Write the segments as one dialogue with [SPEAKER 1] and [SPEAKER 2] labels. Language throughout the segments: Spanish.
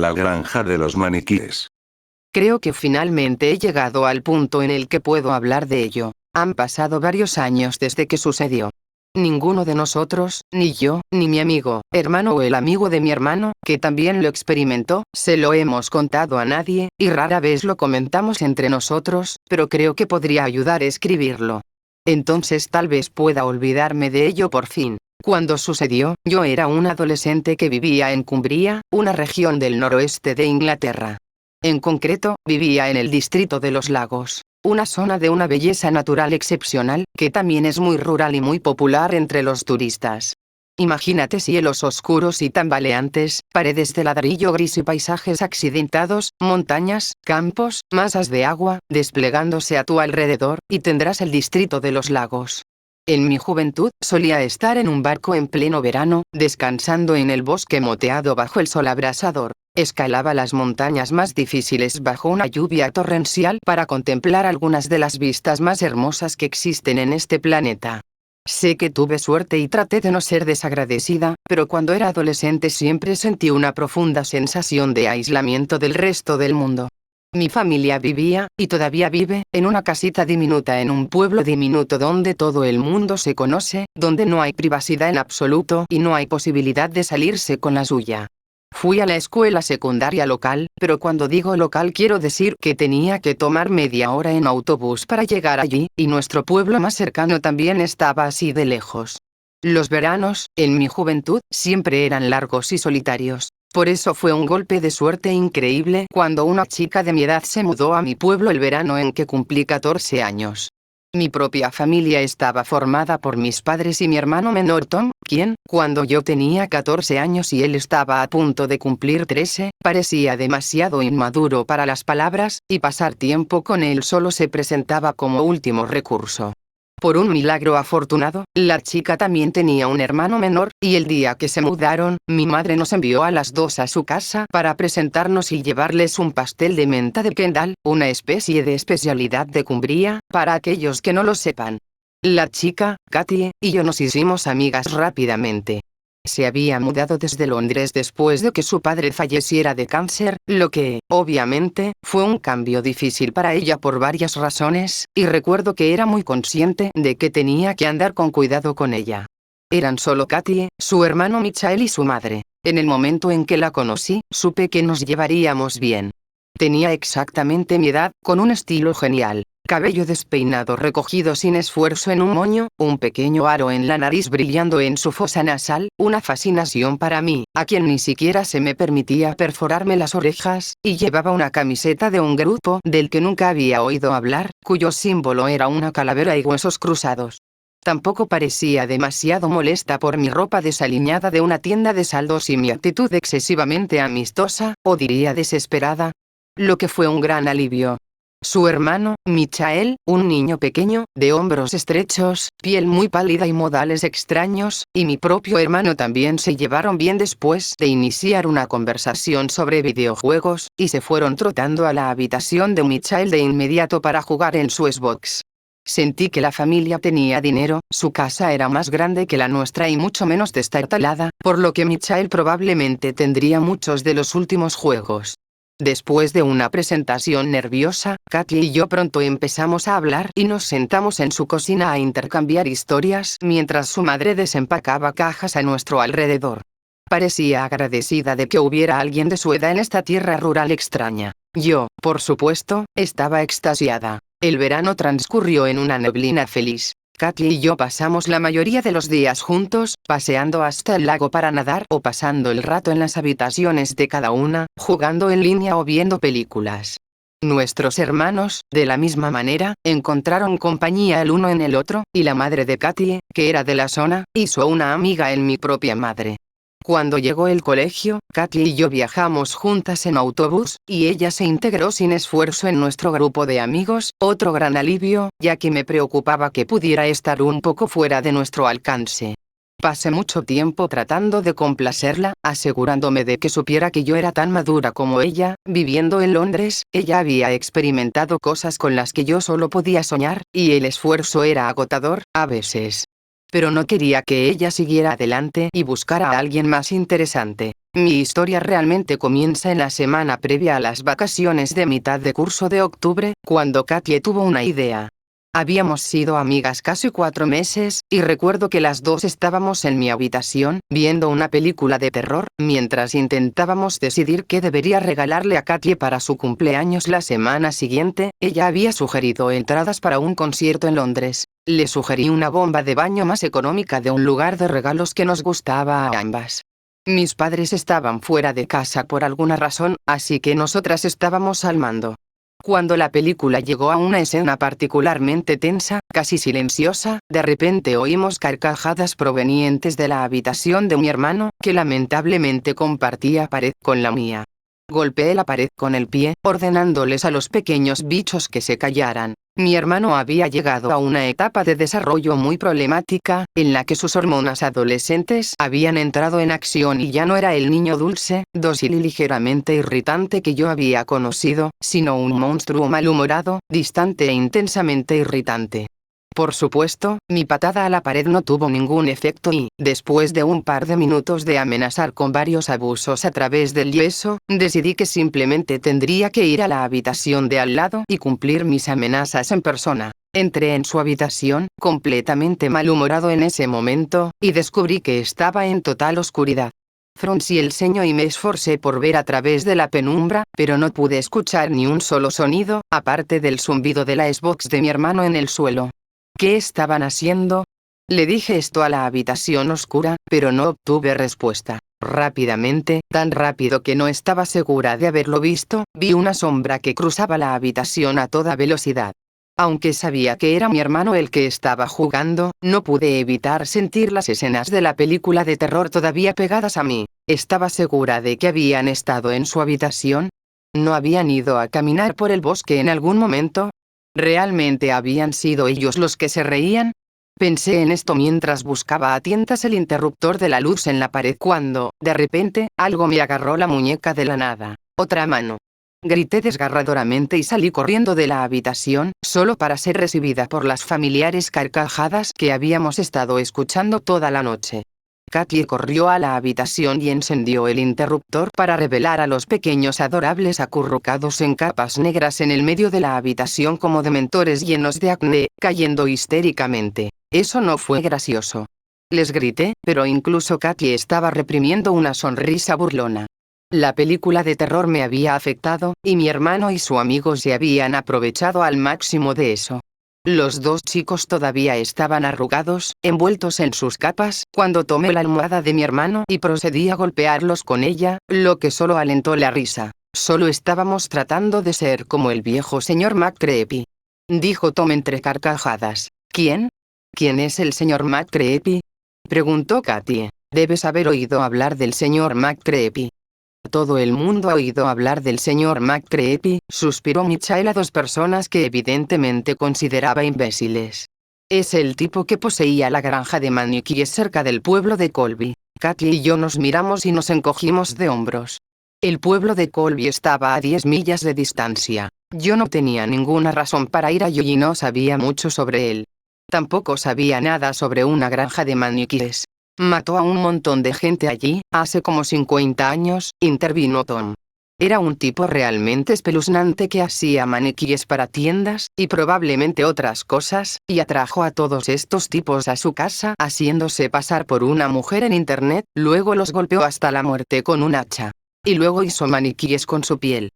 [SPEAKER 1] La granja de los maniquíes.
[SPEAKER 2] Creo que finalmente he llegado al punto en el que puedo hablar de ello. Han pasado varios años desde que sucedió. Ninguno de nosotros, ni yo, ni mi amigo, hermano o el amigo de mi hermano, que también lo experimentó, se lo hemos contado a nadie, y rara vez lo comentamos entre nosotros, pero creo que podría ayudar a escribirlo. Entonces tal vez pueda olvidarme de ello por fin. Cuando sucedió, yo era un adolescente que vivía en Cumbria, una región del noroeste de Inglaterra. En concreto, vivía en el distrito de los Lagos, una zona de una belleza natural excepcional, que también es muy rural y muy popular entre los turistas. Imagínate cielos oscuros y tambaleantes, paredes de ladrillo gris y paisajes accidentados, montañas, campos, masas de agua, desplegándose a tu alrededor, y tendrás el distrito de los Lagos. En mi juventud, solía estar en un barco en pleno verano, descansando en el bosque moteado bajo el sol abrasador. Escalaba las montañas más difíciles bajo una lluvia torrencial para contemplar algunas de las vistas más hermosas que existen en este planeta. Sé que tuve suerte y traté de no ser desagradecida, pero cuando era adolescente siempre sentí una profunda sensación de aislamiento del resto del mundo. Mi familia vivía, y todavía vive, en una casita diminuta en un pueblo diminuto donde todo el mundo se conoce, donde no hay privacidad en absoluto y no hay posibilidad de salirse con la suya. Fui a la escuela secundaria local, pero cuando digo local quiero decir que tenía que tomar media hora en autobús para llegar allí, y nuestro pueblo más cercano también estaba así de lejos. Los veranos, en mi juventud, siempre eran largos y solitarios. Por eso fue un golpe de suerte increíble cuando una chica de mi edad se mudó a mi pueblo el verano en que cumplí 14 años. Mi propia familia estaba formada por mis padres y mi hermano menor Tom, quien, cuando yo tenía 14 años y él estaba a punto de cumplir 13, parecía demasiado inmaduro para las palabras, y pasar tiempo con él solo se presentaba como último recurso. Por un milagro afortunado, la chica también tenía un hermano menor, y el día que se mudaron, mi madre nos envió a las dos a su casa para presentarnos y llevarles un pastel de menta de Kendal, una especie de especialidad de Cumbria, para aquellos que no lo sepan. La chica, Katie, y yo nos hicimos amigas rápidamente. Se había mudado desde Londres después de que su padre falleciera de cáncer, lo que, obviamente, fue un cambio difícil para ella por varias razones, y recuerdo que era muy consciente de que tenía que andar con cuidado con ella. Eran solo Katie, su hermano Michael y su madre. En el momento en que la conocí, supe que nos llevaríamos bien. Tenía exactamente mi edad, con un estilo genial. Cabello despeinado recogido sin esfuerzo en un moño, un pequeño aro en la nariz brillando en su fosa nasal, una fascinación para mí, a quien ni siquiera se me permitía perforarme las orejas, y llevaba una camiseta de un grupo del que nunca había oído hablar, cuyo símbolo era una calavera y huesos cruzados. Tampoco parecía demasiado molesta por mi ropa desaliñada de una tienda de saldos y mi actitud excesivamente amistosa, o diría desesperada, lo que fue un gran alivio. Su hermano, Michael, un niño pequeño, de hombros estrechos, piel muy pálida y modales extraños, y mi propio hermano también se llevaron bien después de iniciar una conversación sobre videojuegos, y se fueron trotando a la habitación de Michael de inmediato para jugar en su Xbox. Sentí que la familia tenía dinero, su casa era más grande que la nuestra y mucho menos destartalada, por lo que Michael probablemente tendría muchos de los últimos juegos. Después de una presentación nerviosa, Katie y yo pronto empezamos a hablar y nos sentamos en su cocina a intercambiar historias mientras su madre desempacaba cajas a nuestro alrededor. Parecía agradecida de que hubiera alguien de su edad en esta tierra rural extraña. Yo, por supuesto, estaba extasiada. El verano transcurrió en una neblina feliz. Katie y yo pasamos la mayoría de los días juntos, paseando hasta el lago para nadar o pasando el rato en las habitaciones de cada una, jugando en línea o viendo películas. Nuestros hermanos, de la misma manera, encontraron compañía el uno en el otro, y la madre de Katie, que era de la zona, hizo una amiga en mi propia madre. Cuando llegó el colegio, Katie y yo viajamos juntas en autobús, y ella se integró sin esfuerzo en nuestro grupo de amigos, otro gran alivio, ya que me preocupaba que pudiera estar un poco fuera de nuestro alcance. Pasé mucho tiempo tratando de complacerla, asegurándome de que supiera que yo era tan madura como ella. Viviendo en Londres, ella había experimentado cosas con las que yo solo podía soñar, y el esfuerzo era agotador, a veces. Pero no quería que ella siguiera adelante y buscara a alguien más interesante. Mi historia realmente comienza en la semana previa a las vacaciones de mitad de curso de octubre, cuando Katie tuvo una idea. Habíamos sido amigas casi 4 meses, y recuerdo que las dos estábamos en mi habitación, viendo una película de terror, mientras intentábamos decidir qué debería regalarle a Katie para su cumpleaños la semana siguiente. Ella había sugerido entradas para un concierto en Londres. Le sugerí una bomba de baño más económica de un lugar de regalos que nos gustaba a ambas. Mis padres estaban fuera de casa por alguna razón, así que nosotras estábamos al mando. Cuando la película llegó a una escena particularmente tensa, casi silenciosa, de repente oímos carcajadas provenientes de la habitación de mi hermano, que lamentablemente compartía pared con la mía. Golpeé la pared con el pie, ordenándoles a los pequeños bichos que se callaran. Mi hermano había llegado a una etapa de desarrollo muy problemática, en la que sus hormonas adolescentes habían entrado en acción y ya no era el niño dulce, dócil y ligeramente irritante que yo había conocido, sino un monstruo malhumorado, distante e intensamente irritante. Por supuesto, mi patada a la pared no tuvo ningún efecto y, después de un par de minutos de amenazar con varios abusos a través del yeso, decidí que simplemente tendría que ir a la habitación de al lado y cumplir mis amenazas en persona. Entré en su habitación, completamente malhumorado en ese momento, y descubrí que estaba en total oscuridad. Fruncí el ceño y me esforcé por ver a través de la penumbra, pero no pude escuchar ni un solo sonido, aparte del zumbido de la Xbox de mi hermano en el suelo. ¿Qué estaban haciendo? Le dije esto a la habitación oscura, pero no obtuve respuesta. Rápidamente, tan rápido que no estaba segura de haberlo visto, vi una sombra que cruzaba la habitación a toda velocidad. Aunque sabía que era mi hermano el que estaba jugando, no pude evitar sentir las escenas de la película de terror todavía pegadas a mí. ¿Estaba segura de que habían estado en su habitación? ¿No habían ido a caminar por el bosque en algún momento? ¿Realmente habían sido ellos los que se reían? Pensé en esto mientras buscaba a tientas el interruptor de la luz en la pared cuando, de repente, algo me agarró la muñeca de la nada. Otra mano. Grité desgarradoramente y salí corriendo de la habitación, solo para ser recibida por las familiares carcajadas que habíamos estado escuchando toda la noche. Katie corrió a la habitación y encendió el interruptor para revelar a los pequeños adorables acurrucados en capas negras en el medio de la habitación como dementores llenos de acné, cayendo histéricamente. Eso no fue gracioso. Les grité, pero incluso Katie estaba reprimiendo una sonrisa burlona. La película de terror me había afectado, y mi hermano y su amigo se habían aprovechado al máximo de eso. Los dos chicos todavía estaban arrugados, envueltos en sus capas, cuando tomé la almohada de mi hermano y procedí a golpearlos con ella, lo que solo alentó la risa. Solo estábamos tratando de ser como el viejo señor McCreepy, dijo Tom entre carcajadas. ¿Quién? ¿Quién es el señor McCreepy? Preguntó Katie. Debes haber oído hablar del señor McCreepy. Todo el mundo ha oído hablar del señor McCreepy, suspiró Michael a dos personas que evidentemente consideraba imbéciles. Es el tipo que poseía la granja de maniquíes cerca del pueblo de Colby. Katie y yo nos miramos y nos encogimos de hombros. El pueblo de Colby estaba a 10 millas de distancia. Yo no tenía ninguna razón para ir allí y no sabía mucho sobre él. Tampoco sabía nada sobre una granja de maniquíes. Mató a un montón de gente allí, hace como 50 años, intervino Tom. Era un tipo realmente espeluznante que hacía maniquíes para tiendas, y probablemente otras cosas, y atrajo a todos estos tipos a su casa haciéndose pasar por una mujer en internet, luego los golpeó hasta la muerte con un hacha. Y luego hizo maniquíes con su piel.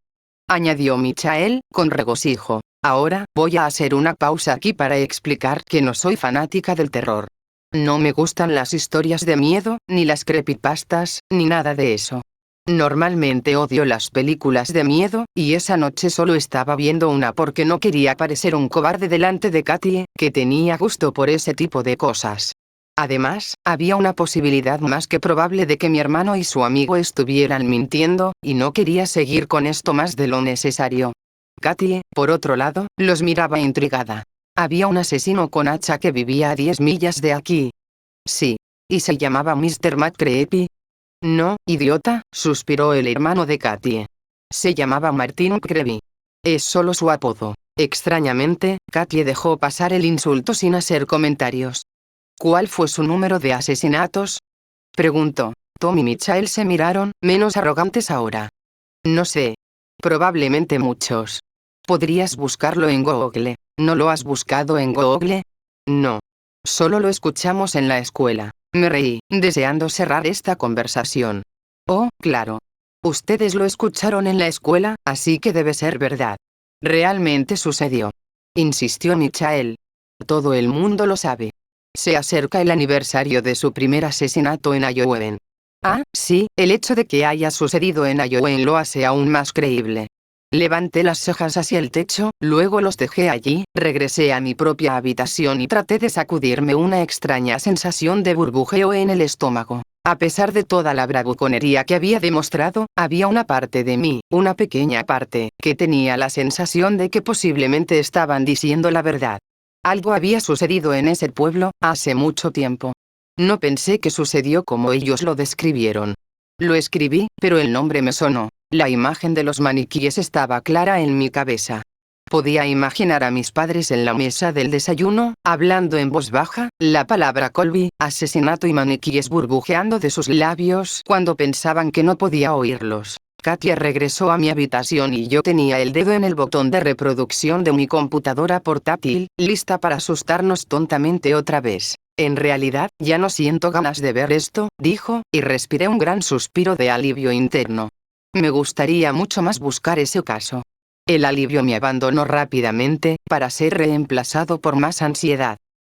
[SPEAKER 2] Añadió Michael, con regocijo. Ahora, voy a hacer una pausa aquí para explicar que no soy fanática del terror. No me gustan las historias de miedo, ni las creepypastas, ni nada de eso. Normalmente odio las películas de miedo, y esa noche solo estaba viendo una porque no quería parecer un cobarde delante de Katie, que tenía gusto por ese tipo de cosas. Además, había una posibilidad más que probable de que mi hermano y su amigo estuvieran mintiendo, y no quería seguir con esto más de lo necesario. Katie, por otro lado, los miraba intrigada. Había un asesino con hacha que vivía a 10 millas de aquí. Sí. ¿Y se llamaba Mr. McCreepy? No, idiota, suspiró el hermano de Katie. Se llamaba Martin McCreepy. Es solo su apodo. Extrañamente, Katie dejó pasar el insulto sin hacer comentarios. ¿Cuál fue su número de asesinatos? Preguntó. Tom y Michael se miraron, menos arrogantes ahora. No sé. Probablemente muchos. Podrías buscarlo en Google. ¿No lo has buscado en Google? No. Solo lo escuchamos en la escuela. Me reí, deseando cerrar esta conversación. Oh, claro. Ustedes lo escucharon en la escuela, así que debe ser verdad. Realmente sucedió. Insistió Michael. Todo el mundo lo sabe. Se acerca el aniversario de su primer asesinato en Iowa. Ah, sí, el hecho de que haya sucedido en Iowa lo hace aún más creíble. Levanté las cejas hacia el techo, luego los dejé allí, regresé a mi propia habitación y traté de sacudirme una extraña sensación de burbujeo en el estómago. A pesar de toda la bravuconería que había demostrado, había una parte de mí, una pequeña parte, que tenía la sensación de que posiblemente estaban diciendo la verdad. Algo había sucedido en ese pueblo, hace mucho tiempo. No pensé que sucedió como ellos lo describieron. Lo escribí, pero el nombre me sonó. La imagen de los maniquíes estaba clara en mi cabeza. Podía imaginar a mis padres en la mesa del desayuno, hablando en voz baja, la palabra Colby, asesinato y maniquíes burbujeando de sus labios cuando pensaban que no podía oírlos. Katia regresó a mi habitación y yo tenía el dedo en el botón de reproducción de mi computadora portátil, lista para asustarnos tontamente otra vez. En realidad, ya no siento ganas de ver esto, dijo, y respiré un gran suspiro de alivio interno. Me gustaría mucho más buscar ese caso. El alivio me abandonó rápidamente, para ser reemplazado por más ansiedad.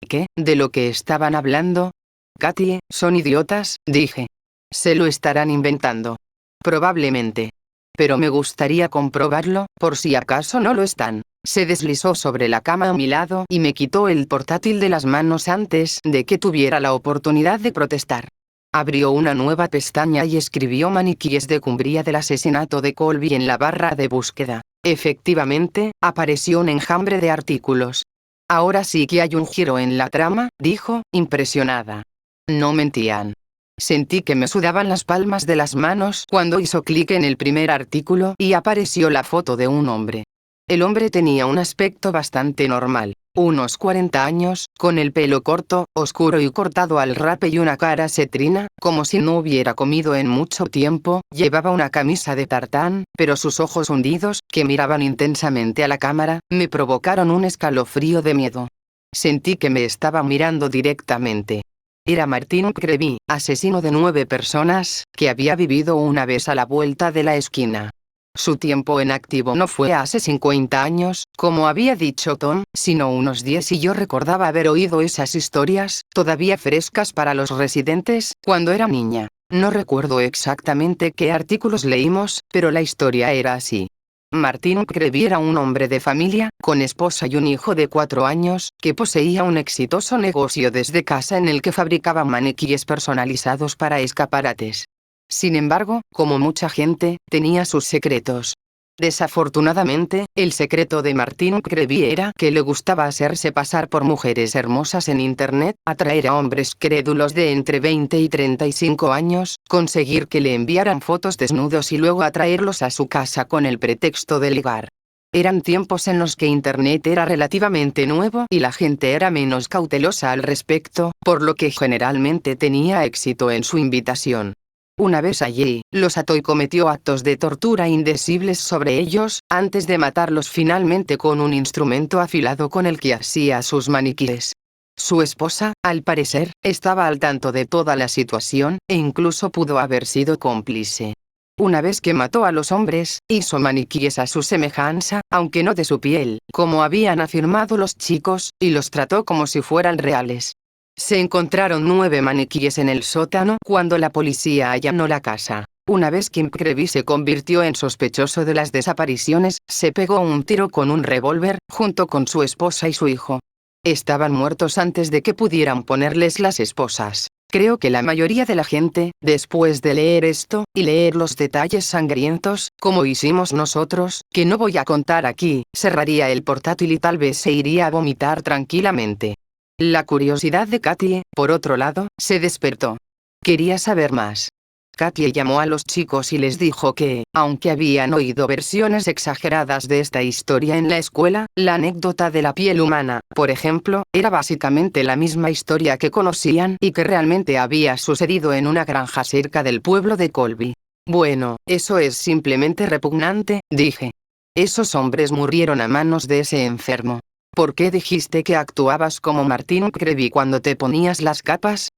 [SPEAKER 2] ¿Qué? ¿De lo que estaban hablando? Katie, son idiotas, dije. Se lo estarán inventando. Probablemente. Pero me gustaría comprobarlo, por si acaso no lo están. Se deslizó sobre la cama a mi lado y me quitó el portátil de las manos antes de que tuviera la oportunidad de protestar. Abrió una nueva pestaña y escribió maniquíes de Cumbria del asesinato de Colby en la barra de búsqueda. Efectivamente, apareció un enjambre de artículos. Ahora sí que hay un giro en la trama, dijo, impresionada. No mentían. Sentí que me sudaban las palmas de las manos cuando hizo clic en el primer artículo y apareció la foto de un hombre. El hombre tenía un aspecto bastante normal, unos 40 años, con el pelo corto, oscuro y cortado al rape y una cara cetrina, como si no hubiera comido en mucho tiempo. Llevaba una camisa de tartán, pero sus ojos hundidos, que miraban intensamente a la cámara, me provocaron un escalofrío de miedo. Sentí que me estaba mirando directamente. Era Martin McGreevy, asesino de 9 personas, que había vivido una vez a la vuelta de la esquina. Su tiempo en activo no fue hace 50 años, como había dicho Tom, sino unos 10, y yo recordaba haber oído esas historias, todavía frescas para los residentes, cuando era niña. No recuerdo exactamente qué artículos leímos, pero la historia era así. Martin McGreevy era un hombre de familia, con esposa y un hijo de 4 años, que poseía un exitoso negocio desde casa en el que fabricaba maniquíes personalizados para escaparates. Sin embargo, como mucha gente, tenía sus secretos. Desafortunadamente, el secreto de Martin McGreevy era que le gustaba hacerse pasar por mujeres hermosas en Internet, atraer a hombres crédulos de entre 20 y 35 años, conseguir que le enviaran fotos desnudos y luego atraerlos a su casa con el pretexto de ligar. Eran tiempos en los que Internet era relativamente nuevo y la gente era menos cautelosa al respecto, por lo que generalmente tenía éxito en su invitación. Una vez allí, los ató y cometió actos de tortura indecibles sobre ellos, antes de matarlos finalmente con un instrumento afilado con el que hacía sus maniquíes. Su esposa, al parecer, estaba al tanto de toda la situación, e incluso pudo haber sido cómplice. Una vez que mató a los hombres, hizo maniquíes a su semejanza, aunque no de su piel, como habían afirmado los chicos, y los trató como si fueran reales. Se encontraron 9 maniquíes en el sótano cuando la policía allanó la casa. Una vez que McGreevy se convirtió en sospechoso de las desapariciones, se pegó un tiro con un revólver, junto con su esposa y su hijo. Estaban muertos antes de que pudieran ponerles las esposas. Creo que la mayoría de la gente, después de leer esto, y leer los detalles sangrientos, como hicimos nosotros, que no voy a contar aquí, cerraría el portátil y tal vez se iría a vomitar tranquilamente. La curiosidad de Katie, por otro lado, se despertó. Quería saber más. Katie llamó a los chicos y les dijo que, aunque habían oído versiones exageradas de esta historia en la escuela, la anécdota de la piel humana, por ejemplo, era básicamente la misma historia que conocían y que realmente había sucedido en una granja cerca del pueblo de Colby. Bueno, eso es simplemente repugnante, dije. Esos hombres murieron a manos de ese enfermo. ¿Por qué dijiste que actuabas como Martin Creevy cuando te ponías las capas?,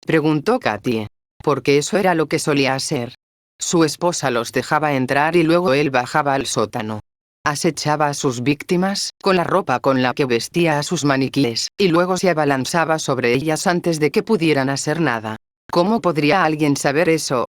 [SPEAKER 2] preguntó Katie. Porque eso era lo que solía hacer. Su esposa los dejaba entrar y luego él bajaba al sótano. Acechaba a sus víctimas, con la ropa con la que vestía a sus maniquíes, y luego se abalanzaba sobre ellas antes de que pudieran hacer nada. ¿Cómo podría alguien saber eso?,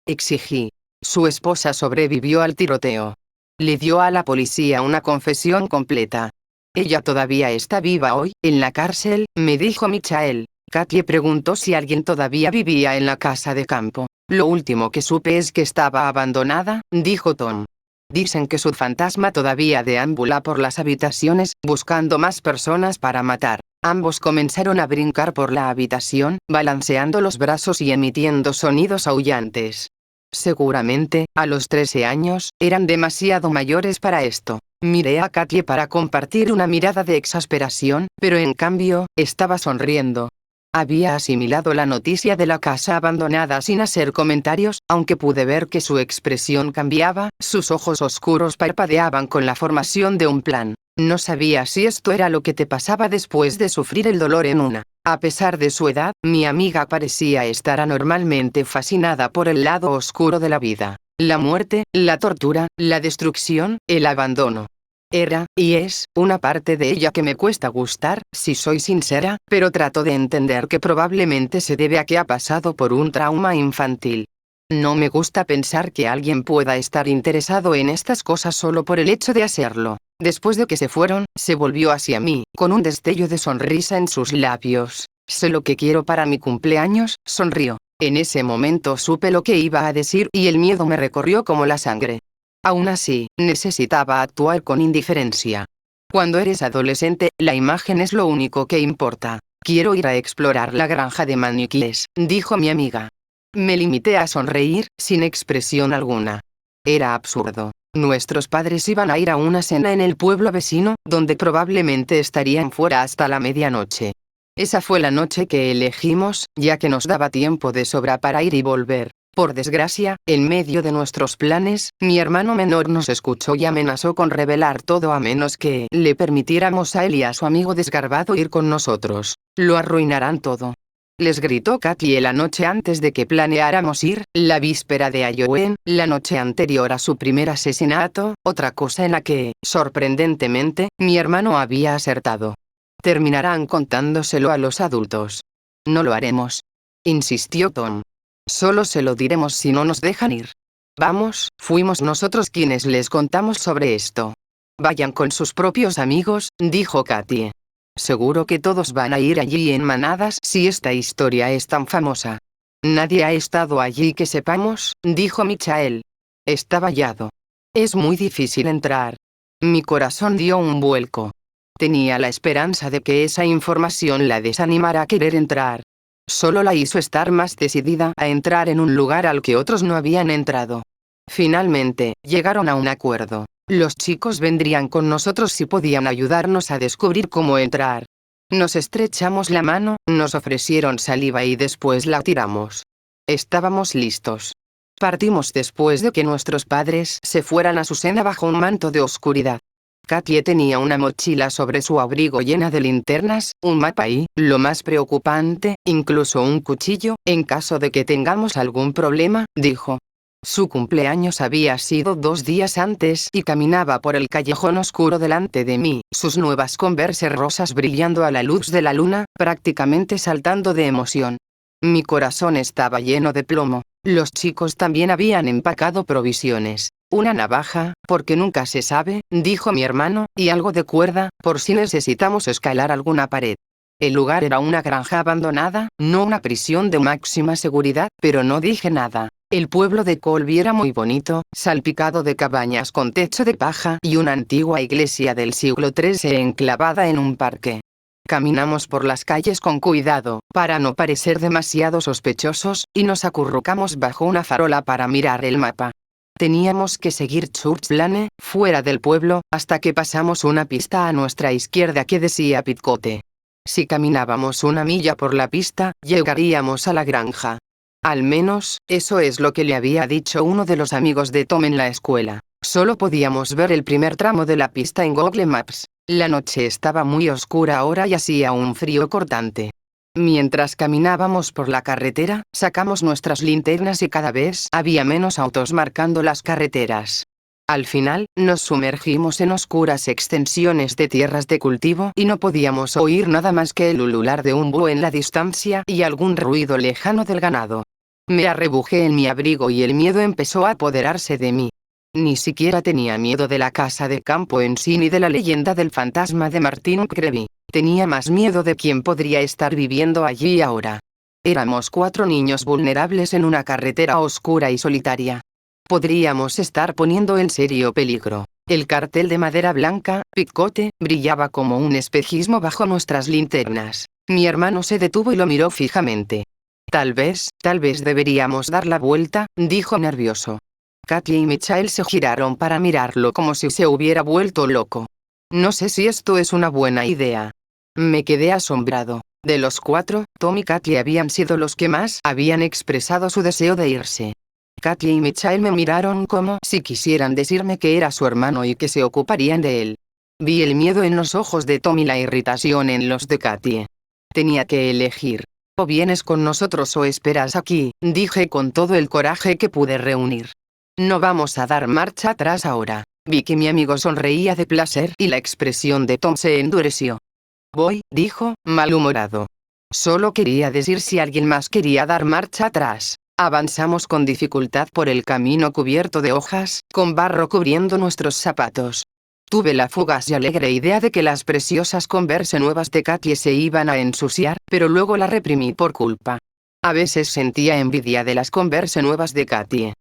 [SPEAKER 2] exigí. Su esposa sobrevivió al tiroteo. Le dio a la policía una confesión completa. Ella todavía está viva hoy, en la cárcel, me dijo Michael. Katie preguntó si alguien todavía vivía en la casa de campo. Lo último que supe es que estaba abandonada, dijo Tom. Dicen que su fantasma todavía deambula por las habitaciones, buscando más personas para matar. Ambos comenzaron a brincar por la habitación, balanceando los brazos y emitiendo sonidos aullantes. Seguramente, a los 13 años, eran demasiado mayores para esto. Miré a Katie para compartir una mirada de exasperación, pero en cambio, estaba sonriendo. Había asimilado la noticia de la casa abandonada sin hacer comentarios, aunque pude ver que su expresión cambiaba, sus ojos oscuros parpadeaban con la formación de un plan. No sabía si esto era lo que te pasaba después de sufrir el dolor en una. A pesar de su edad, mi amiga parecía estar anormalmente fascinada por el lado oscuro de la vida. La muerte, la tortura, la destrucción, el abandono. Era, y es, una parte de ella que me cuesta gustar, si soy sincera, pero trato de entender que probablemente se debe a que ha pasado por un trauma infantil. No me gusta pensar que alguien pueda estar interesado en estas cosas solo por el hecho de hacerlo. Después de que se fueron, se volvió hacia mí, con un destello de sonrisa en sus labios. Sé lo que quiero para mi cumpleaños, sonrió. En ese momento supe lo que iba a decir y el miedo me recorrió como la sangre. Aún así, necesitaba actuar con indiferencia. Cuando eres adolescente, la imagen es lo único que importa. Quiero ir a explorar la granja de maniquíes, dijo mi amiga. Me limité a sonreír, sin expresión alguna. Era absurdo. Nuestros padres iban a ir a una cena en el pueblo vecino, donde probablemente estarían fuera hasta la medianoche. Esa fue la noche que elegimos, ya que nos daba tiempo de sobra para ir y volver. Por desgracia, en medio de nuestros planes, mi hermano menor nos escuchó y amenazó con revelar todo a menos que le permitiéramos a él y a su amigo desgarbado ir con nosotros. Lo arruinarán todo. Les gritó Katie la noche antes de que planeáramos ir, la víspera de Halloween, la noche anterior a su primer asesinato, otra cosa en la que, sorprendentemente, mi hermano había acertado. Terminarán contándoselo a los adultos. No lo haremos, insistió Tom. Solo se lo diremos si no nos dejan ir. Vamos, fuimos nosotros quienes les contamos sobre esto. Vayan con sus propios amigos, dijo Katie. Seguro que todos van a ir allí en manadas si esta historia es tan famosa. Nadie ha estado allí que sepamos, dijo Michael. Está vallado. Es muy difícil entrar. Mi corazón dio un vuelco. Tenía la esperanza de que esa información la desanimara a querer entrar. Solo la hizo estar más decidida a entrar en un lugar al que otros no habían entrado. Finalmente, llegaron a un acuerdo. Los chicos vendrían con nosotros si podían ayudarnos a descubrir cómo entrar. Nos estrechamos la mano, nos ofrecieron saliva y después la tiramos. Estábamos listos. Partimos después de que nuestros padres se fueran a su cena bajo un manto de oscuridad. Katie tenía una mochila sobre su abrigo llena de linternas, un mapa y, lo más preocupante, incluso un cuchillo, en caso de que tengamos algún problema, dijo. Su cumpleaños había sido 2 días antes y caminaba por el callejón oscuro delante de mí, sus nuevas Converse rosas brillando a la luz de la luna, prácticamente saltando de emoción. Mi corazón estaba lleno de plomo. Los chicos también habían empacado provisiones. Una navaja, porque nunca se sabe, dijo mi hermano, y algo de cuerda, por si necesitamos escalar alguna pared. El lugar era una granja abandonada, no una prisión de máxima seguridad, pero no dije nada. El pueblo de Colby era muy bonito, salpicado de cabañas con techo de paja y una antigua iglesia del siglo XIII enclavada en un parque. Caminamos por las calles con cuidado, para no parecer demasiado sospechosos, y nos acurrucamos bajo una farola para mirar el mapa. Teníamos que seguir Church Lane, fuera del pueblo, hasta que pasamos una pista a nuestra izquierda que decía Pitcote. Si caminábamos una milla por la pista, llegaríamos a la granja. Al menos, eso es lo que le había dicho uno de los amigos de Tom en la escuela. Solo podíamos ver el primer tramo de la pista en Google Maps. La noche estaba muy oscura ahora y hacía un frío cortante. Mientras caminábamos por la carretera, sacamos nuestras linternas y cada vez había menos autos marcando las carreteras. Al final, nos sumergimos en oscuras extensiones de tierras de cultivo y no podíamos oír nada más que el ulular de un búho en la distancia y algún ruido lejano del ganado. Me arrebujé en mi abrigo y el miedo empezó a apoderarse de mí. Ni siquiera tenía miedo de la casa de campo en sí ni de la leyenda del fantasma de Martin McCreevy. Tenía más miedo de quién podría estar viviendo allí ahora. Éramos 4 niños vulnerables en una carretera oscura y solitaria. Podríamos estar poniendo en serio peligro. El cartel de madera blanca, Pitcote, brillaba como un espejismo bajo nuestras linternas. Mi hermano se detuvo y lo miró fijamente. Tal vez deberíamos dar la vuelta, dijo nervioso. Katie y Michael se giraron para mirarlo como si se hubiera vuelto loco. No sé si esto es una buena idea. Me quedé asombrado. De los 4, Tom y Katie habían sido los que más habían expresado su deseo de irse. Katie y Michael me miraron como si quisieran decirme que era su hermano y que se ocuparían de él. Vi el miedo en los ojos de Tom y la irritación en los de Katie. Tenía que elegir. O vienes con nosotros o esperas aquí, dije con todo el coraje que pude reunir. No vamos a dar marcha atrás ahora. Vi que mi amigo sonreía de placer y la expresión de Tom se endureció. Voy, dijo, malhumorado. Solo quería decir si alguien más quería dar marcha atrás. Avanzamos con dificultad por el camino cubierto de hojas, con barro cubriendo nuestros zapatos. Tuve la fugaz y alegre idea de que las preciosas Converse nuevas de Katie se iban a ensuciar, pero luego la reprimí por culpa. A veces sentía envidia de las Converse nuevas de Katie.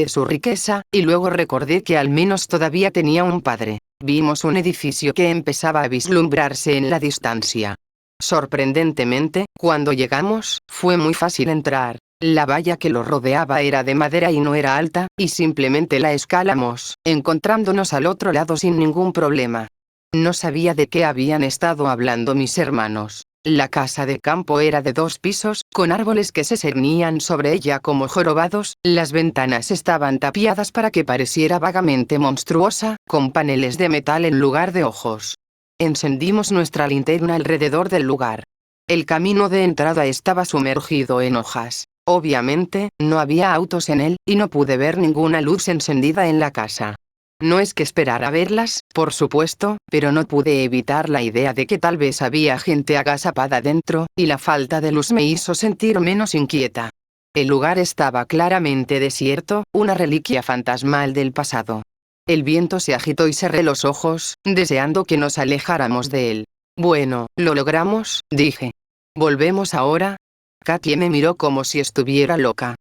[SPEAKER 2] Su riqueza, y luego recordé que al menos todavía tenía un padre. Vimos un edificio que empezaba a vislumbrarse en la distancia. Sorprendentemente, cuando llegamos, fue muy fácil entrar. La valla que lo rodeaba era de madera y no era alta, y simplemente la escalamos, encontrándonos al otro lado sin ningún problema. No sabía de qué habían estado hablando mis hermanos. La casa de campo era de 2 pisos, con árboles que se cernían sobre ella como jorobados, las ventanas estaban tapiadas para que pareciera vagamente monstruosa, con paneles de metal en lugar de ojos. Encendimos nuestra linterna alrededor del lugar. El camino de entrada estaba sumergido en hojas. Obviamente, no había autos en él, y no pude ver ninguna luz encendida en la casa. No es que esperara verlas, por supuesto, pero no pude evitar la idea de que tal vez había gente agazapada dentro, y la falta de luz me hizo sentir menos inquieta. El lugar estaba claramente desierto, una reliquia fantasmal del pasado. El viento se agitó y cerré los ojos, deseando que nos alejáramos de él. Bueno, lo logramos, dije. ¿Volvemos ahora? Katie me miró como si estuviera loca.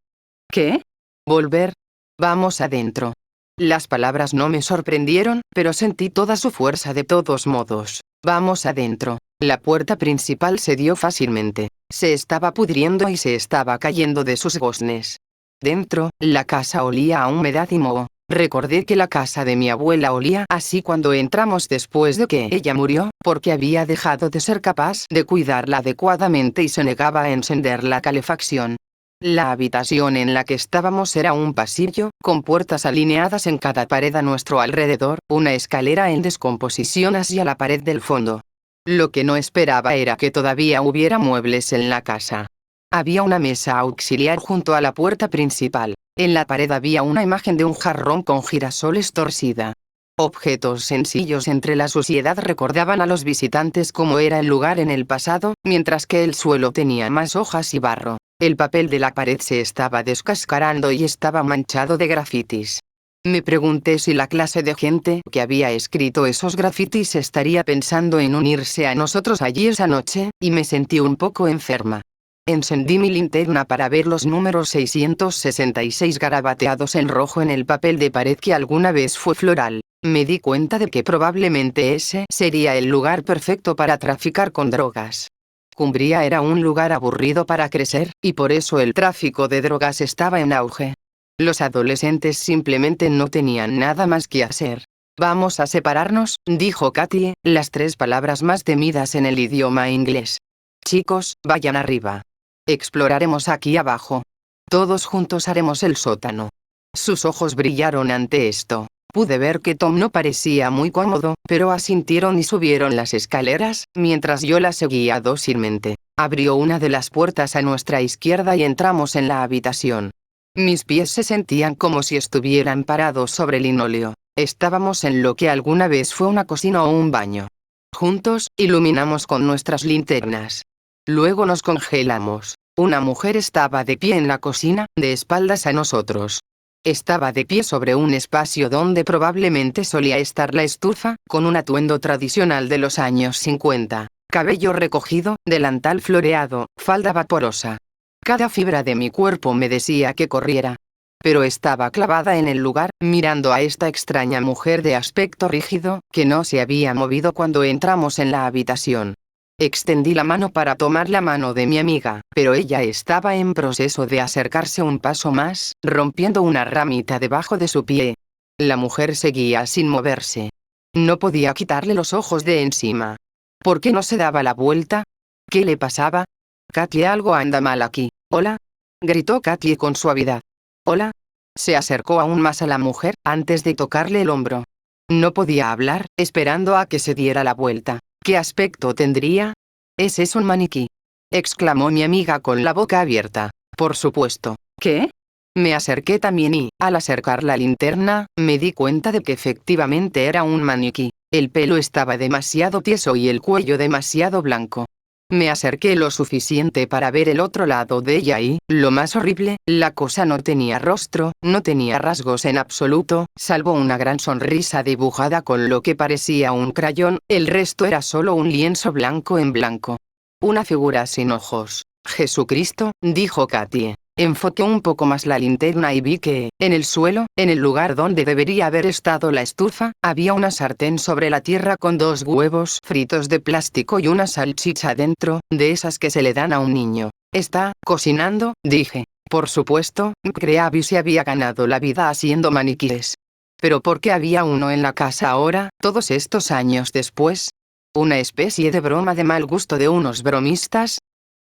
[SPEAKER 2] ¿Qué? ¿Volver? Vamos adentro. Las palabras no me sorprendieron, pero sentí toda su fuerza de todos modos. Vamos adentro. La puerta principal se dio fácilmente. Se estaba pudriendo y se estaba cayendo de sus goznes. Dentro, la casa olía a humedad y moho. Recordé que la casa de mi abuela olía así cuando entramos después de que ella murió, porque había dejado de ser capaz de cuidarla adecuadamente y se negaba a encender la calefacción. La habitación en la que estábamos era un pasillo, con puertas alineadas en cada pared a nuestro alrededor, una escalera en descomposición hacia la pared del fondo. Lo que no esperaba era que todavía hubiera muebles en la casa. Había una mesa auxiliar junto a la puerta principal. En la pared había una imagen de un jarrón con girasoles torcida. Objetos sencillos entre la suciedad recordaban a los visitantes cómo era el lugar en el pasado, mientras que el suelo tenía más hojas y barro. El papel de la pared se estaba descascarando y estaba manchado de grafitis. Me pregunté si la clase de gente que había escrito esos grafitis estaría pensando en unirse a nosotros allí esa noche, y me sentí un poco enferma. Encendí mi linterna para ver los números 666 garabateados en rojo en el papel de pared que alguna vez fue floral. Me di cuenta de que probablemente ese sería el lugar perfecto para traficar con drogas. Cumbria era un lugar aburrido para crecer, y por eso el tráfico de drogas estaba en auge. Los adolescentes simplemente no tenían nada más que hacer. Vamos a separarnos, dijo Katie, las 3 palabras más temidas en el idioma inglés. Chicos, vayan arriba. Exploraremos aquí abajo. Todos juntos haremos el sótano. Sus ojos brillaron ante esto. Pude ver que Tom no parecía muy cómodo, pero asintieron y subieron las escaleras, mientras yo la seguía dócilmente. Abrió una de las puertas a nuestra izquierda y entramos en la habitación. Mis pies se sentían como si estuvieran parados sobre linóleo. Estábamos en lo que alguna vez fue una cocina o un baño. Juntos, iluminamos con nuestras linternas. Luego nos congelamos. Una mujer estaba de pie en la cocina, de espaldas a nosotros. Estaba de pie sobre un espacio donde probablemente solía estar la estufa, con un atuendo tradicional de los años 50. Cabello recogido, delantal floreado, falda vaporosa. Cada fibra de mi cuerpo me decía que corriera. Pero estaba clavada en el lugar, mirando a esta extraña mujer de aspecto rígido, que no se había movido cuando entramos en la habitación. Extendí la mano para tomar la mano de mi amiga, pero ella estaba en proceso de acercarse un paso más, rompiendo una ramita debajo de su pie. La mujer seguía sin moverse. No podía quitarle los ojos de encima. ¿Por qué no se daba la vuelta? ¿Qué le pasaba? Katie, algo anda mal aquí. ¿Hola? Gritó Katie con suavidad. ¿Hola? Se acercó aún más a la mujer, antes de tocarle el hombro. No podía hablar, esperando a que se diera la vuelta. ¿Qué aspecto tendría? ¿Ese es un maniquí? Exclamó mi amiga con la boca abierta. Por supuesto. ¿Qué? Me acerqué también y, al acercar la linterna, me di cuenta de que efectivamente era un maniquí. El pelo estaba demasiado tieso y el cuello demasiado blanco. Me acerqué lo suficiente para ver el otro lado de ella y, lo más horrible, la cosa no tenía rostro, no tenía rasgos en absoluto, salvo una gran sonrisa dibujada con lo que parecía un crayón, el resto era solo un lienzo blanco en blanco. Una figura sin ojos. Jesucristo, dijo Katie. Enfoqué un poco más la linterna y vi que, en el suelo, en el lugar donde debería haber estado la estufa, había una sartén sobre la tierra con 2 huevos fritos de plástico y una salchicha dentro, de esas que se le dan a un niño. ¿Está cocinando?, dije. Por supuesto, Creaby se había ganado la vida haciendo maniquíes. ¿Pero por qué había uno en la casa ahora, todos estos años después? ¿Una especie de broma de mal gusto de unos bromistas?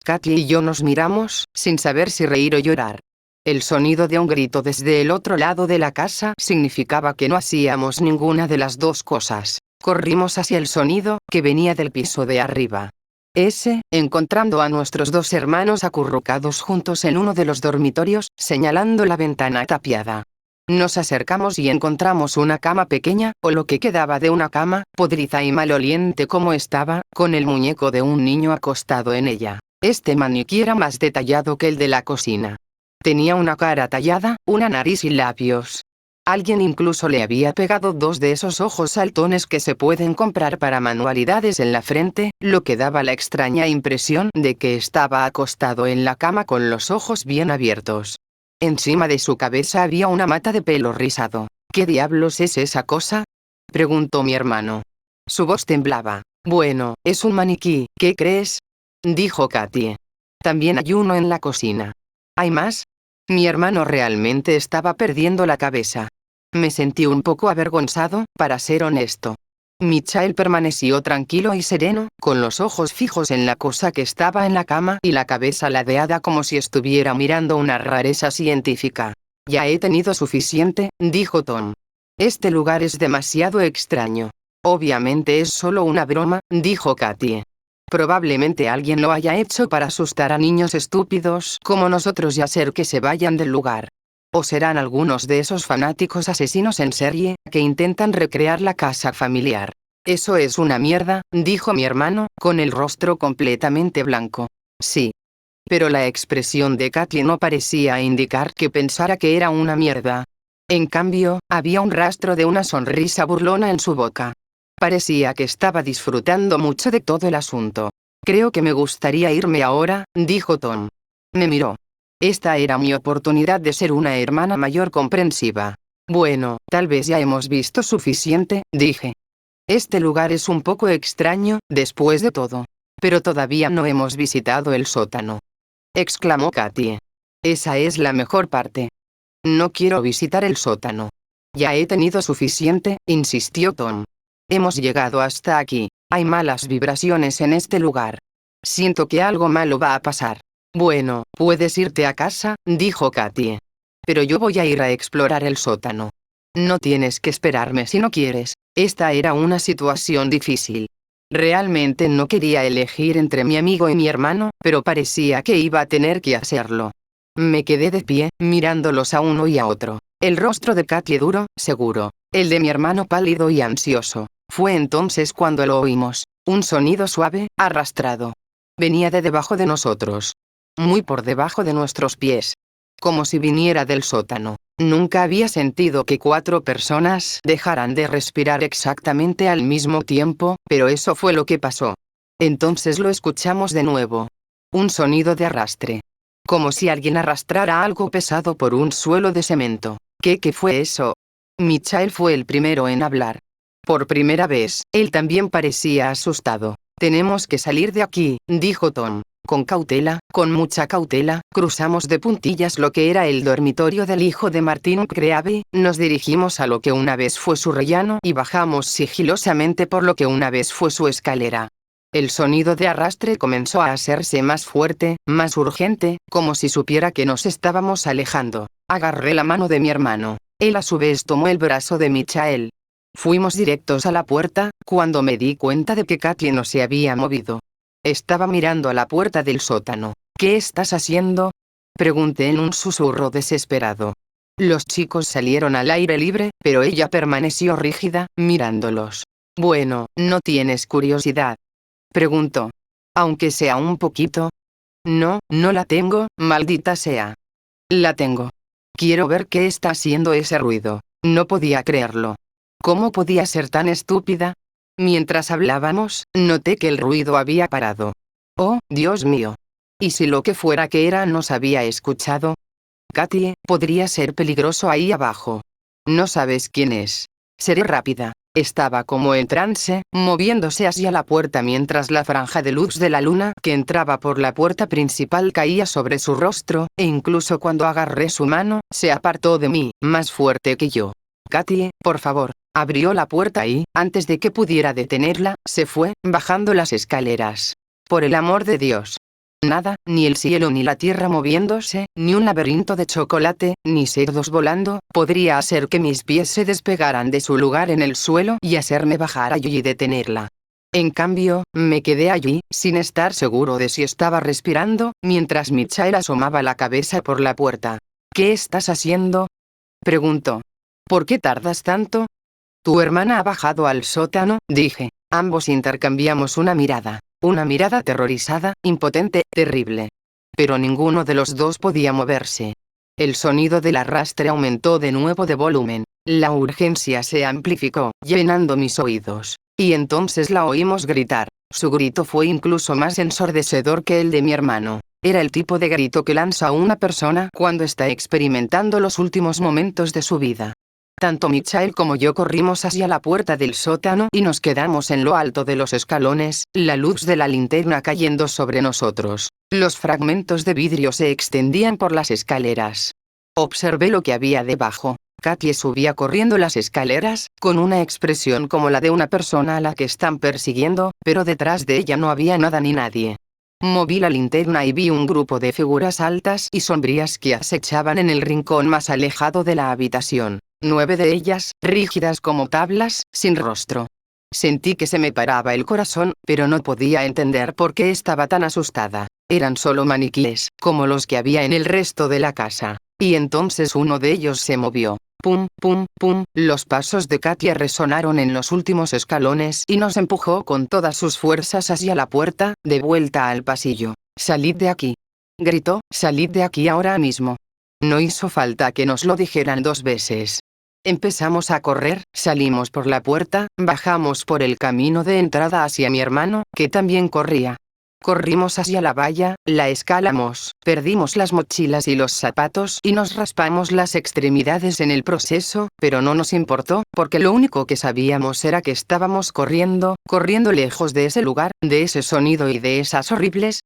[SPEAKER 2] Katie y yo nos miramos, sin saber si reír o llorar. El sonido de un grito desde el otro lado de la casa significaba que no hacíamos ninguna de las 2 cosas. Corrimos hacia el sonido, que venía del piso de arriba. Encontrando a nuestros 2 hermanos acurrucados juntos en uno de los dormitorios, señalando la ventana tapiada. Nos acercamos y encontramos una cama pequeña, o lo que quedaba de una cama, podriza y maloliente como estaba, con el muñeco de un niño acostado en ella. Este maniquí era más detallado que el de la cocina. Tenía una cara tallada, una nariz y labios. Alguien incluso le había pegado 2 de esos ojos saltones que se pueden comprar para manualidades en la frente, lo que daba la extraña impresión de que estaba acostado en la cama con los ojos bien abiertos. Encima de su cabeza había una mata de pelo rizado. ¿Qué diablos es esa cosa?, preguntó mi hermano. Su voz temblaba. Bueno, es un maniquí, ¿qué crees?, dijo Katie. También hay uno en la cocina. ¿Hay más? Mi hermano realmente estaba perdiendo la cabeza. Me sentí un poco avergonzado, para ser honesto. Michael permaneció tranquilo y sereno, con los ojos fijos en la cosa que estaba en la cama y la cabeza ladeada como si estuviera mirando una rareza científica. Ya he tenido suficiente, dijo Tom. Este lugar es demasiado extraño. Obviamente es solo una broma, dijo Katie. Probablemente alguien lo haya hecho para asustar a niños estúpidos como nosotros y hacer que se vayan del lugar. O serán algunos de esos fanáticos asesinos en serie, que intentan recrear la casa familiar. Eso es una mierda, dijo mi hermano, con el rostro completamente blanco. Sí. Pero la expresión de Katie no parecía indicar que pensara que era una mierda. En cambio, había un rastro de una sonrisa burlona en su boca. Parecía que estaba disfrutando mucho de todo el asunto. Creo que me gustaría irme ahora, dijo Tom. Me miró. Esta era mi oportunidad de ser una hermana mayor comprensiva. Bueno, Tal vez ya hemos visto suficiente, dije. Este lugar es un poco extraño, después de todo. Pero todavía no hemos visitado el sótano, exclamó Katie. Esa es la mejor parte. No quiero visitar el sótano. Ya he tenido suficiente, insistió Tom. Hemos llegado hasta aquí. Hay malas vibraciones en este lugar. Siento que algo malo va a pasar. Bueno, puedes irte a casa, dijo Katie. Pero yo voy a ir a explorar el sótano. No tienes que esperarme si no quieres. Esta era una situación difícil. Realmente no quería elegir entre mi amigo y mi hermano, pero parecía que iba a tener que hacerlo. Me quedé de pie, mirándolos a uno y a otro. El rostro de Katie duro, seguro. El de mi hermano pálido y ansioso. Fue entonces cuando lo oímos. Un sonido suave, arrastrado. Venía de debajo de nosotros. Muy por debajo de nuestros pies. Como si viniera del sótano. Nunca había sentido que 4 personas dejaran de respirar exactamente al mismo tiempo, pero eso fue lo que pasó. Entonces lo escuchamos de nuevo. Un sonido de arrastre. Como si alguien arrastrara algo pesado por un suelo de cemento. ¿Qué fue eso? Michael fue el primero en hablar. Por primera vez, él también parecía asustado. Tenemos que salir de aquí, dijo Tom. Con cautela, con mucha cautela, cruzamos de puntillas lo que era el dormitorio del hijo de Martin Creevy, nos dirigimos a lo que una vez fue su rellano y bajamos sigilosamente por lo que una vez fue su escalera. El sonido de arrastre comenzó a hacerse más fuerte, más urgente, como si supiera que nos estábamos alejando. Agarré la mano de mi hermano. Él a su vez tomó el brazo de Michael. Fuimos directos a la puerta, cuando me di cuenta de que Katie no se había movido. Estaba mirando a la puerta del sótano. ¿Qué estás haciendo? Pregunté en un susurro desesperado. Los chicos salieron al aire libre, pero ella permaneció rígida, mirándolos. Bueno, ¿no tienes curiosidad?, preguntó. Aunque sea un poquito. No, no la tengo, maldita sea. La tengo. Quiero ver qué está haciendo ese ruido. No podía creerlo. ¿Cómo podía ser tan estúpida? Mientras hablábamos, noté que el ruido había parado. Oh, Dios mío. ¿Y si lo que fuera que era nos había escuchado? Katie, podría ser peligroso ahí abajo. No sabes quién es. Seré rápida. Estaba como en trance, moviéndose hacia la puerta mientras la franja de luz de la luna que entraba por la puerta principal caía sobre su rostro, e incluso cuando agarré su mano, se apartó de mí, más fuerte que yo. Katie, por favor. Abrió la puerta y, antes de que pudiera detenerla, se fue, bajando las escaleras. Por el amor de Dios. Nada, ni el cielo ni la tierra moviéndose, ni un laberinto de chocolate, ni cerdos volando, podría hacer que mis pies se despegaran de su lugar en el suelo y hacerme bajar allí y detenerla. En cambio, me quedé allí, sin estar seguro de si estaba respirando, mientras Michael asomaba la cabeza por la puerta. ¿Qué estás haciendo?, preguntó. ¿Por qué tardas tanto? Tu hermana ha bajado al sótano, dije. Ambos intercambiamos una mirada aterrorizada, impotente, terrible. Pero ninguno de los dos podía moverse. El sonido del arrastre aumentó de nuevo de volumen. La urgencia se amplificó, llenando mis oídos. Y entonces la oímos gritar. Su grito fue incluso más ensordecedor que el de mi hermano. Era el tipo de grito que lanza una persona cuando está experimentando los últimos momentos de su vida. Tanto Michael como yo corrimos hacia la puerta del sótano y nos quedamos en lo alto de los escalones, la luz de la linterna cayendo sobre nosotros. Los fragmentos de vidrio se extendían por las escaleras. Observé lo que había debajo. Katie subía corriendo las escaleras, con una expresión como la de una persona a la que están persiguiendo, pero detrás de ella no había nada ni nadie. Moví la linterna y vi un grupo de figuras altas y sombrías que acechaban en el rincón más alejado de la habitación. 9 de ellas, rígidas como tablas, sin rostro. Sentí que se me paraba el corazón, pero no podía entender por qué estaba tan asustada. Eran solo maniquíes, como los que había en el resto de la casa. Y entonces uno de ellos se movió. Pum, pum, pum, los pasos de Katia resonaron en los últimos escalones y nos empujó con todas sus fuerzas hacia la puerta, de vuelta al pasillo. «Salid de aquí», gritó, «salid de aquí ahora mismo». No hizo falta que nos lo dijeran 2 veces. Empezamos a correr, salimos por la puerta, bajamos por el camino de entrada hacia mi hermano, que también corría. Corrimos hacia la valla, la escalamos, perdimos las mochilas y los zapatos y nos raspamos las extremidades en el proceso, pero no nos importó, porque lo único que sabíamos era que estábamos corriendo lejos de ese lugar, de ese sonido y de esas horribles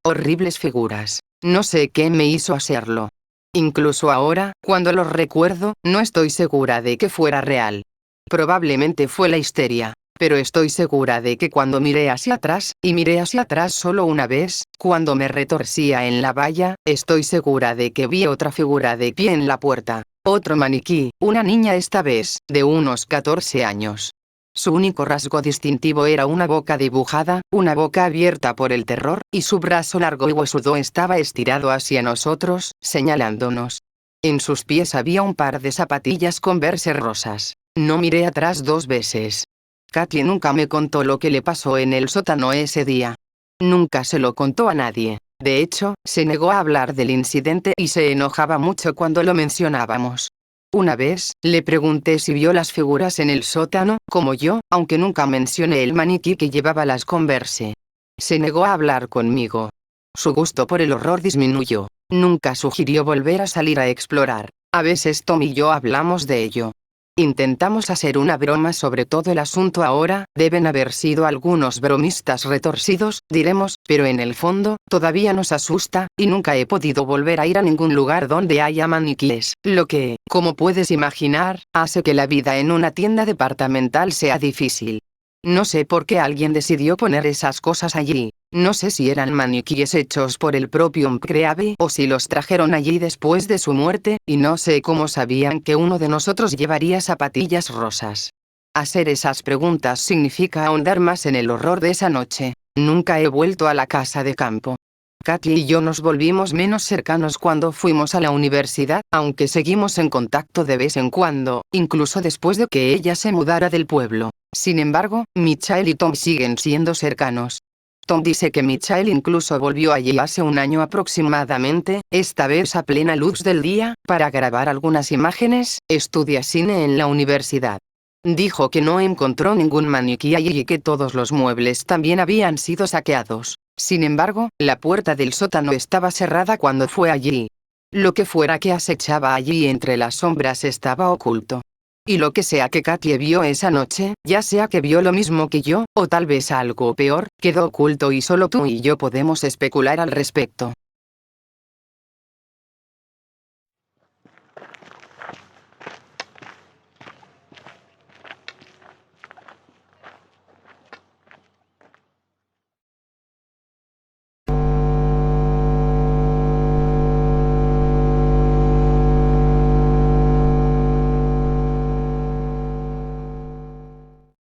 [SPEAKER 2] figuras. No sé qué me hizo hacerlo. Incluso ahora, cuando lo recuerdo, no estoy segura de que fuera real. Probablemente fue la histeria. Pero estoy segura de que cuando miré hacia atrás, y miré hacia atrás solo una vez, cuando me retorcía en la valla, estoy segura de que vi otra figura de pie en la puerta. Otro maniquí, una niña esta vez, de unos 14 años. Su único rasgo distintivo era una boca dibujada, una boca abierta por el terror, y su brazo largo y huesudo estaba estirado hacia nosotros, señalándonos. En sus pies había un par de zapatillas Converse rosas. No miré atrás 2 veces. Katie nunca me contó lo que le pasó en el sótano ese día. Nunca se lo contó a nadie. De hecho, se negó a hablar del incidente y se enojaba mucho cuando lo mencionábamos. Una vez, le pregunté si vio las figuras en el sótano, como yo, aunque nunca mencioné el maniquí que llevaba las Converse. Se negó a hablar conmigo. Su gusto por el horror disminuyó. Nunca sugirió volver a salir a explorar. A veces Tom y yo hablamos de ello. Intentamos hacer una broma sobre todo el asunto ahora, deben haber sido algunos bromistas retorcidos, diremos, pero en el fondo, todavía nos asusta, y nunca he podido volver a ir a ningún lugar donde haya maniquíes, lo que, como puedes imaginar, hace que la vida en una tienda departamental sea difícil. No sé por qué alguien decidió poner esas cosas allí. No sé si eran maniquíes hechos por el propio Mcreave o si los trajeron allí después de su muerte, y no sé cómo sabían que uno de nosotros llevaría zapatillas rosas. Hacer esas preguntas significa ahondar más en el horror de esa noche. Nunca he vuelto a la casa de campo. Katie y yo nos volvimos menos cercanos cuando fuimos a la universidad, aunque seguimos en contacto de vez en cuando, incluso después de que ella se mudara del pueblo. Sin embargo, Michael y Tom siguen siendo cercanos. Tom dice que Michael incluso volvió allí hace un año aproximadamente, esta vez a plena luz del día, para grabar algunas imágenes. Estudia cine en la universidad. Dijo que no encontró ningún maniquí allí y que todos los muebles también habían sido saqueados. Sin embargo, la puerta del sótano estaba cerrada cuando fue allí. Lo que fuera que acechaba allí entre las sombras estaba oculto. Y lo que sea que Katie vio esa noche, ya sea que vio lo mismo que yo, o tal vez algo peor, quedó oculto y solo tú y yo podemos especular al respecto.